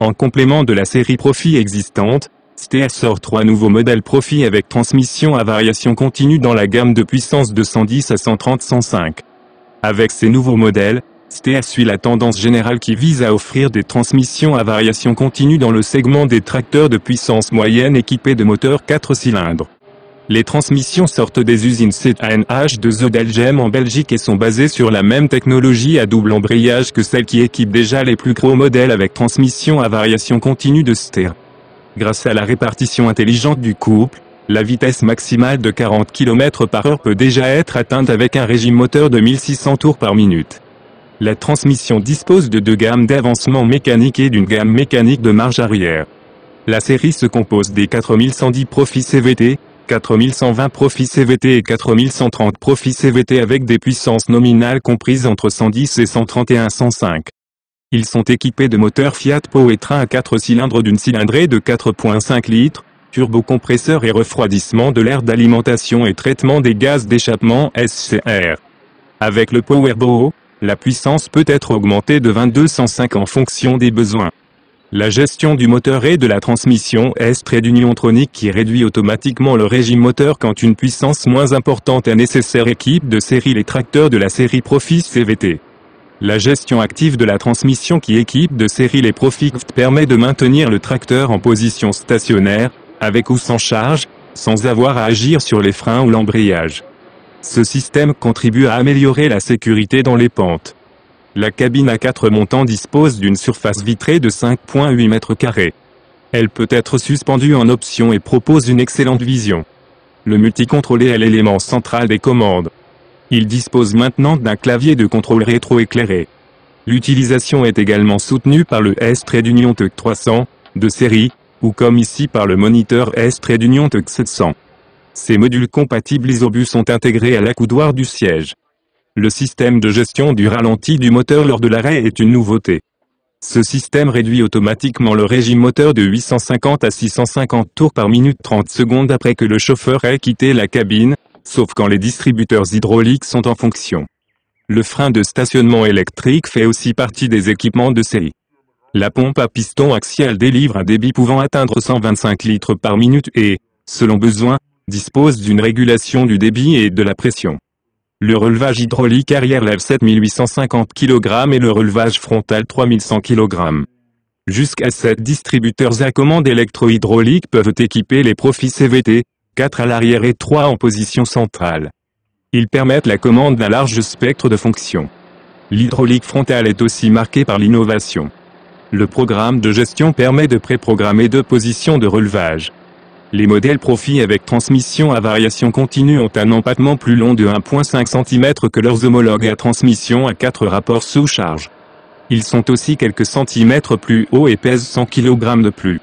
En complément de la série Profi existante, Steer sort 3 nouveaux modèles Profi avec transmission à variation continue dans la gamme de puissance de 110 à 130-105. Avec ces nouveaux modèles, Steer suit la tendance générale qui vise à offrir des transmissions à variation continue dans le segment des tracteurs de puissance moyenne équipés de moteurs 4 cylindres. Les transmissions sortent des usines CNH de Zodelgem en Belgique et sont basées sur la même technologie à double embrayage que celle qui équipe déjà les plus gros modèles avec transmission à variation continue de Steer. Grâce à la répartition intelligente du couple, la vitesse maximale de 40 km/h peut déjà être atteinte avec un régime moteur de 1600 tours par minute. La transmission dispose de 2 gammes d'avancement mécanique et d'une gamme mécanique de marche arrière. La série se compose des 4110 Profi CVT, 4120 Profi CVT et 4130 Profi CVT avec des puissances nominales comprises entre 110 et 131-105. Ils sont équipés de moteurs Fiat Power-Train à 4 cylindres d'une cylindrée de 4,5 litres, turbocompresseur et refroidissement de l'air d'alimentation et traitement des gaz d'échappement SCR. Avec le Powerbow, la puissance peut être augmentée de 22-105 en fonction des besoins. La gestion du moteur et de la transmission est trait d'union tronique qui réduit automatiquement le régime moteur quand une puissance moins importante est nécessaire. Équipe de série les tracteurs de la série Profi CVT. La gestion active de la transmission qui équipe de série les Profi permet de maintenir le tracteur en position stationnaire, avec ou sans charge, sans avoir à agir sur les freins ou l'embrayage. Ce système contribue à améliorer la sécurité dans les pentes. La cabine à 4 montants dispose d'une surface vitrée de 5,8 m². Elle peut être suspendue en option et propose une excellente vision. Le multicontrôleur est l'élément central des commandes. Il dispose maintenant d'un clavier de contrôle rétroéclairé. L'utilisation est également soutenue par le S-Union TUC 300, de série, ou comme ici par le moniteur S-Union TUC 700. Ces modules compatibles Isobus sont intégrés à l'accoudoir du siège. Le système de gestion du ralenti du moteur lors de l'arrêt est une nouveauté. Ce système réduit automatiquement le régime moteur de 850 à 650 tours par minute 30 secondes après que le chauffeur ait quitté la cabine, sauf quand les distributeurs hydrauliques sont en fonction. Le frein de stationnement électrique fait aussi partie des équipements de série. La pompe à piston axial délivre un débit pouvant atteindre 125 litres par minute et, selon besoin, dispose d'une régulation du débit et de la pression. Le relevage hydraulique arrière lève 7850 kg et le relevage frontal 3100 kg. Jusqu'à 7 distributeurs à commande électro-hydraulique peuvent équiper les Profi CVT, 4 à l'arrière et 3 en position centrale. Ils permettent la commande d'un large spectre de fonctions. L'hydraulique frontale est aussi marquée par l'innovation. Le programme de gestion permet de préprogrammer 2 positions de relevage. Les modèles Profi avec transmission à variation continue ont un empattement plus long de 1,5 cm que leurs homologues à transmission à 4 rapports sous charge. Ils sont aussi quelques centimètres plus hauts et pèsent 100 kg de plus.